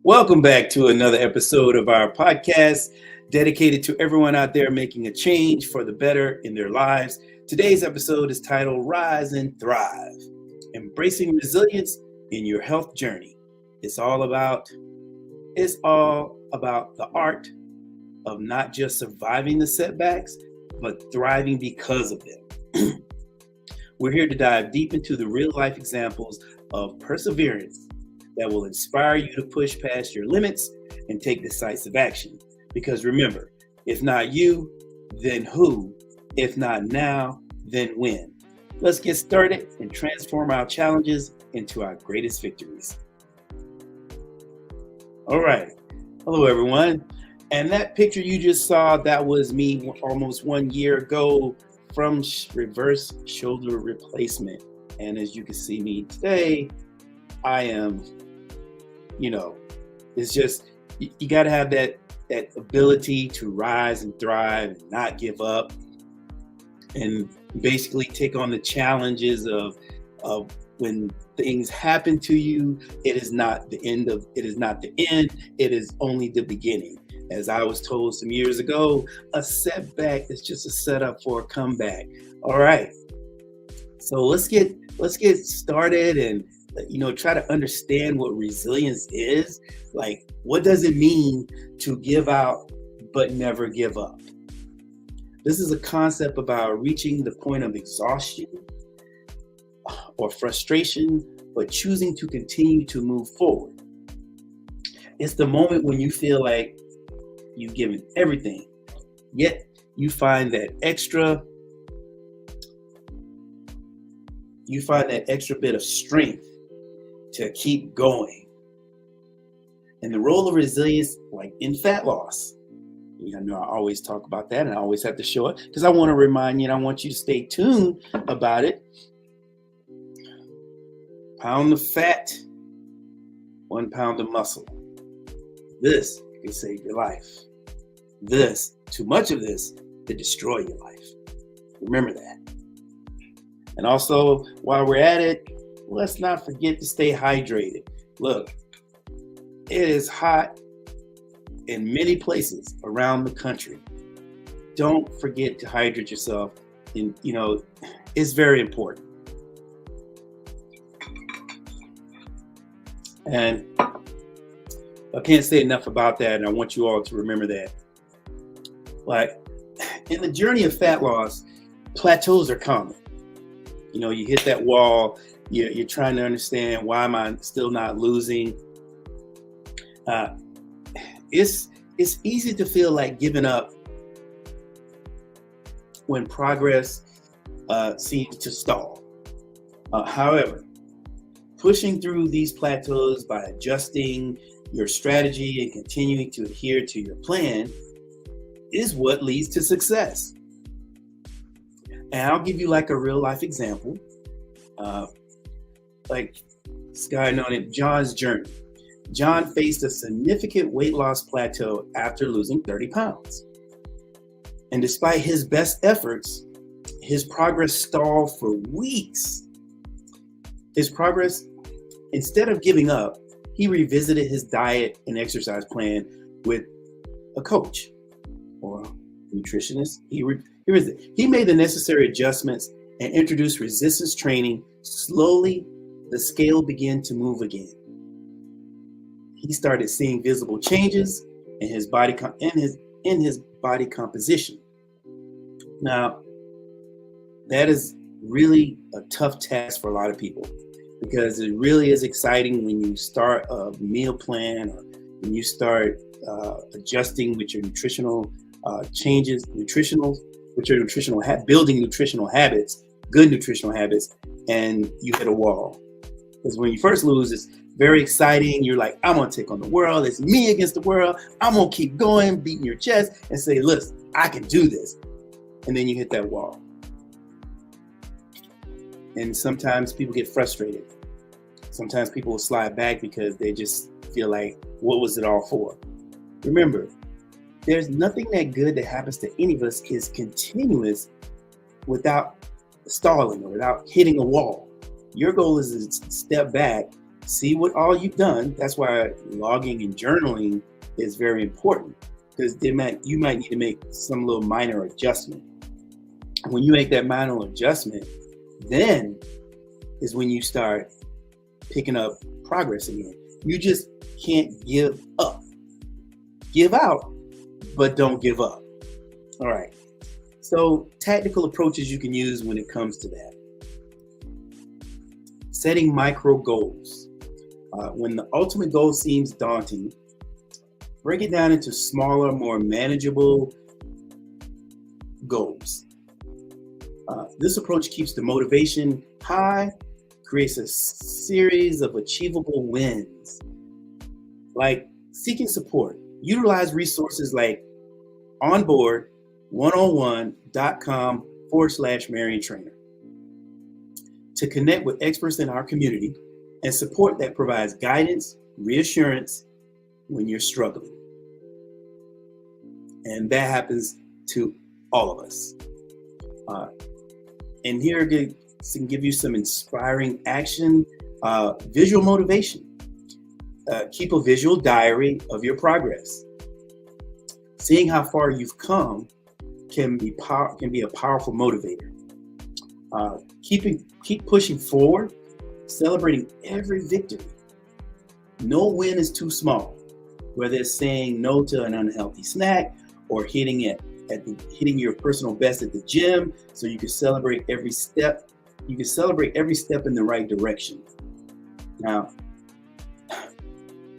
Welcome back to another episode of our podcast dedicated to everyone out there making a change for the better in their lives. Today's episode is titled Rise and Thrive, Embracing Resilience in Your Health Journey. It's all about the art of not just surviving the setbacks, but thriving because of them. We're here to dive deep into the real life examples of perseverance that will inspire you to push past your limits and take decisive action. Because remember, if not you, then who? If not now, then when? Let's get started and transform our challenges into our greatest victories. All right. Hello, everyone. And that picture you just saw, that was me almost 1 year ago from reverse shoulder replacement. And as you can see me today, I am, it's just, you got to have that ability to rise and thrive and not give up and basically take on the challenges of when things happen to you. It is not the end. It is only the beginning. As I was told some years ago, a setback is just a setup for a comeback. All right. So let's get started and try to understand what resilience is. Like, what does it mean to give out but never give up? This is a concept about reaching the point of exhaustion or frustration, but choosing to continue to move forward. It's the moment when you feel like you've given everything, yet you find that extra bit of strength to keep going. And the role of resilience, like in fat loss, I always talk about that, and I always have to show it because I want to remind you, and I want you to stay tuned about it. Pound of fat, 1 pound of muscle. This can save your life. Too much of this could destroy your life. Remember that. And also, while we're at it, let's not forget to stay hydrated. Look, it is hot in many places around the country. Don't forget to hydrate yourself. And, it's very important. And I can't say enough about that, and I want you all to remember that. Like, in the journey of fat loss, plateaus are common. You hit that wall, you're trying to understand, why am I still not losing? It's easy to feel like giving up when progress seems to stall. However, pushing through these plateaus by adjusting your strategy and continuing to adhere to your plan is what leads to success. And I'll give you like a real life example. Like this guy known as John's journey. John faced a significant weight loss plateau after losing 30 pounds. And despite his best efforts, his progress stalled for weeks. Instead of giving up, he revisited his diet and exercise plan with a coach or nutritionist. He made the necessary adjustments and introduced resistance training. Slowly, the scale began to move again. He started seeing visible changes in his body body composition. Now, that is really a tough task for a lot of people, because it really is exciting when you start a meal plan or when you start adjusting with your nutritional changes, building nutritional habits, good nutritional habits, and you hit a wall. Because when you first lose, it's very exciting. You're like, I'm gonna take on the world. It's me against the world. I'm gonna keep going, beating your chest and say, listen, I can do this. And then you hit that wall. And sometimes people get frustrated. Sometimes people will slide back because they just feel like, what was it all for? Remember, there's nothing that good that happens to any of us is continuous without stalling or without hitting a wall. Your goal is to step back, See what all you've done. That's why logging and journaling is very important, because you might need to make some little minor adjustment. When you make that minor adjustment, then is when you start picking up progress again. You just can't give up. Give out, but don't give up. All right. So tactical approaches you can use when it comes to that. Setting micro goals. When the ultimate goal seems daunting, break it down into smaller, more manageable goals. This approach keeps the motivation high, creates a series of achievable wins. Like seeking support. Utilize resources like onboard101.com/Marion Trainer to connect with experts in our community and support that provides guidance, reassurance when you're struggling. And that happens to all of us. And here can give you some inspiring action, visual motivation. Keep a visual diary of your progress. Seeing how far you've come can be a powerful motivator. Keep pushing forward, celebrating every victory. No win is too small, whether it's saying no to an unhealthy snack or hitting your personal best at the gym, so you can celebrate every step. You can celebrate every step in the right direction. Now,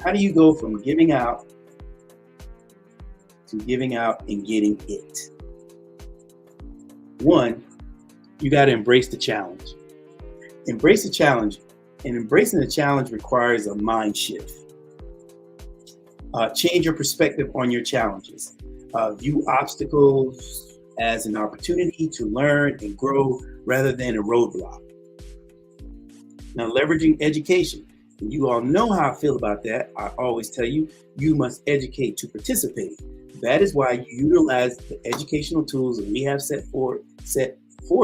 how do you go from giving out to giving out and getting it? One, you got to embrace the challenge. Embrace the challenge, and embracing the challenge requires a mind shift. Change your perspective on your challenges. View obstacles as an opportunity to learn and grow rather than a roadblock. Now, leveraging education. And you all know how I feel about that. I always tell you, you must educate to participate. That is why you utilize the educational tools that we have set for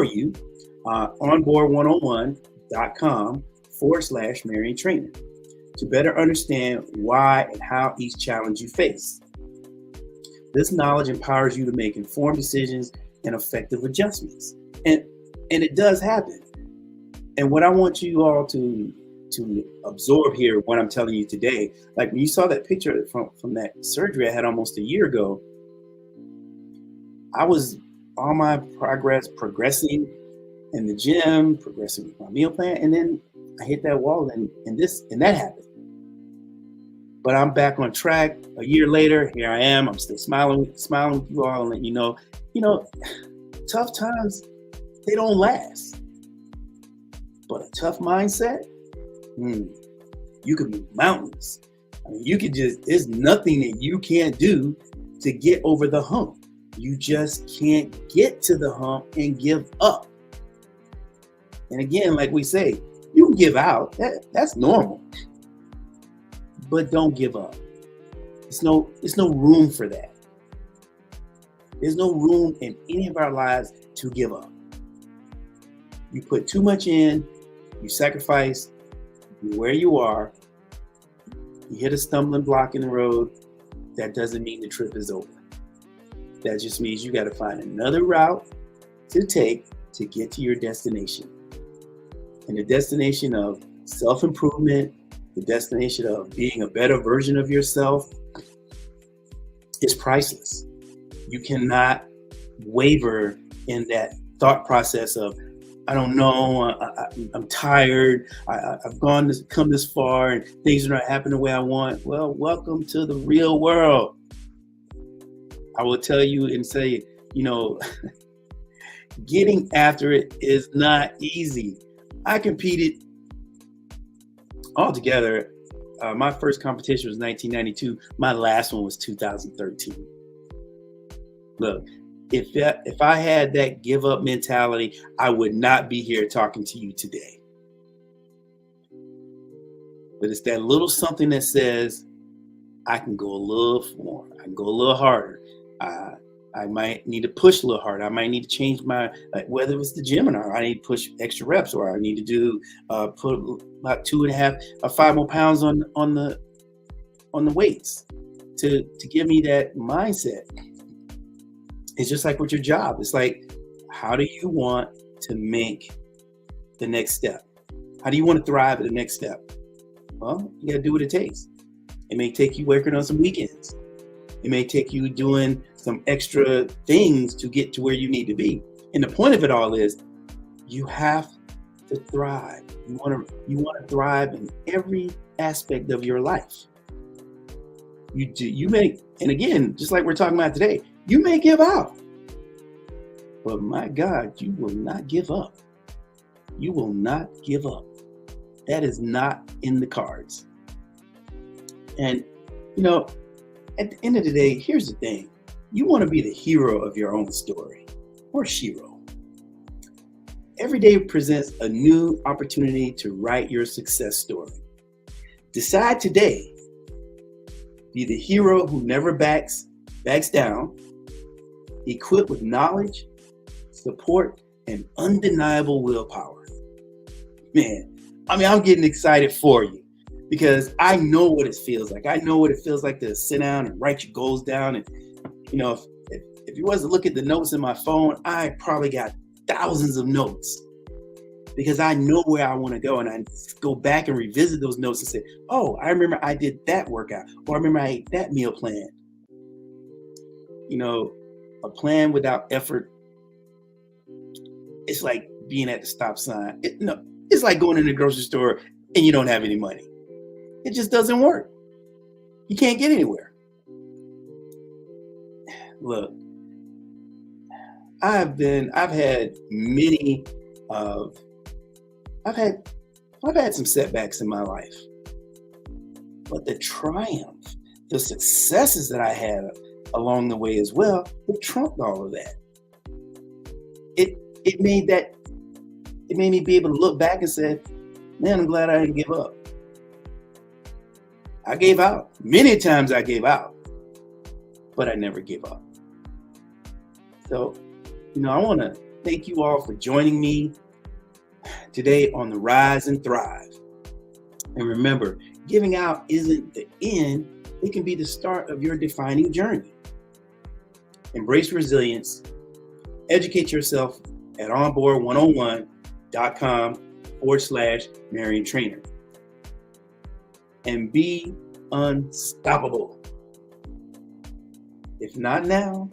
you, onboard101.com/Marion Trainer, to better understand why and how each challenge you face. This knowledge empowers you to make informed decisions and effective adjustments. And it does happen. And what I want you all to absorb here, what I'm telling you today, like when you saw that picture from that surgery I had almost a year ago, I was on my progressing in the gym, progressing with my meal plan, and then I hit that wall and that happened. But I'm back on track. A year later, here I am. I'm still smiling with you all and letting you know, tough times, they don't last. But a tough mindset, you can move mountains. I mean, there's nothing that you can't do to get over the hump. You just can't get to the hump and give up. And again, like we say, you can give out. That's normal. But don't give up. There's no room for that. There's no room in any of our lives to give up. You put too much in, you sacrifice where you are, you hit a stumbling block in the road, that doesn't mean the trip is over. That just means you got to find another route to take to get to your destination. And the destination of self-improvement, the destination of being a better version of yourself is priceless. You cannot waver in that thought process of, I don't know, I'm tired, I've come this far and things are not happening the way I want. Well, welcome to the real world. I will tell you and say, getting after it is not easy. I competed altogether. My first competition was 1992. My last one was 2013. Look, if I had that give up mentality, I would not be here talking to you today. But it's that little something that says, I can go a little more. I can go a little harder. I I might need to push a little harder. I might need to change my, whether it's the gym or not, I need to push extra reps, or I need to do put about 2.5 or 5 more pounds on the weights to give me that mindset. It's just like with your job. It's like, how do you want to make the next step? How do you want to thrive at the next step? Well, you got to do what it takes. It may take you working on some weekends. It may take you doing some extra things to get to where you need to be. And the point of it all is, you have to thrive. You want to thrive in every aspect of your life. You may, and again, just like we're talking about today, you may give out. But my God, you will not give up. You will not give up. That is not in the cards. And, at the end of the day, here's the thing. You want to be the hero of your own story, or shero. Every day presents a new opportunity to write your success story. Decide today. Be the hero who never backs down, equipped with knowledge, support, and undeniable willpower. Man, I'm getting excited for you, because I know what it feels like. I know what it feels like to sit down and write your goals down. And, if you was to look at the notes in my phone, I probably got thousands of notes, because I know where I want to go. And I go back and revisit those notes and say, oh, I remember I did that workout, or I remember I ate that meal plan. A plan without effort, it's like being at the stop sign. It's like going in the grocery store and you don't have any money. It just doesn't work. You can't get anywhere. Look, I've had some setbacks in my life, but the triumph, the successes that I had along the way as well, have trumped all of that. It made me be able to look back and say, man, I'm glad I didn't give up. I gave out. Many times I gave out, but I never gave up. So, I want to thank you all for joining me today on the Rise and Thrive. And remember, giving out isn't the end. It can be the start of your defining journey. Embrace resilience. Educate yourself at onboard101.com/Marion Trainer. And be unstoppable. If not now,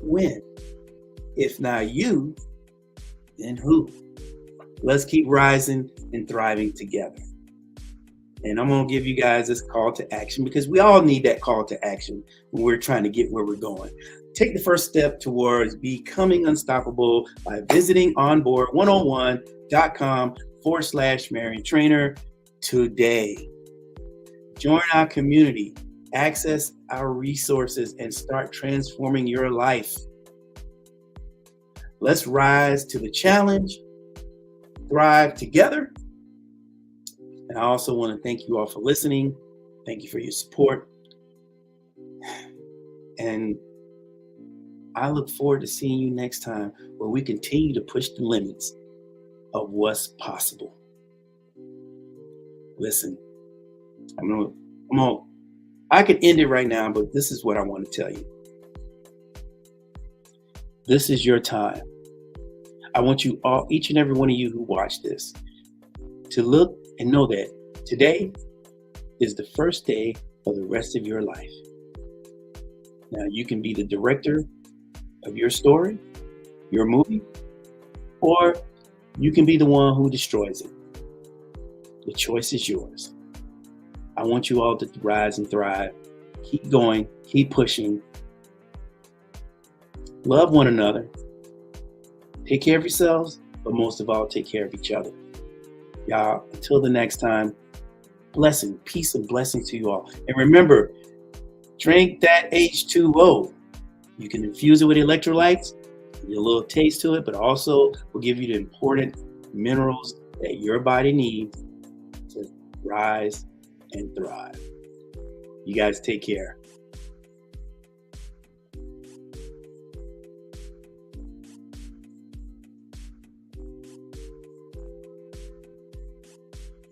when? If not you, then who? Let's keep rising and thriving together. And I'm going to give you guys this call to action, because we all need that call to action when we're trying to get where we're going. Take the first step towards becoming unstoppable by visiting onboard101.com/Marion Trainer today. Join our community, access our resources, and start transforming your life. Let's rise to the challenge, thrive together. And I also want to thank you all for listening. Thank you for your support. And I look forward to seeing you next time, where we continue to push the limits of what's possible. Listen, I could end it right now, but this is what I want to tell you. This is your time. I want you all, each and every one of you who watch this, to look and know that today is the first day of the rest of your life. Now, you can be the director of your story, your movie, or you can be the one who destroys it. The choice is yours. I want you all to rise and thrive. Keep going, keep pushing. Love one another. Take care of yourselves, but most of all, take care of each other. Y'all, until the next time, blessing, peace and blessing to you all. And remember, drink that H2O. You can infuse it with electrolytes, get a little taste to it, but also will give you the important minerals that your body needs to rise and thrive. You guys take care.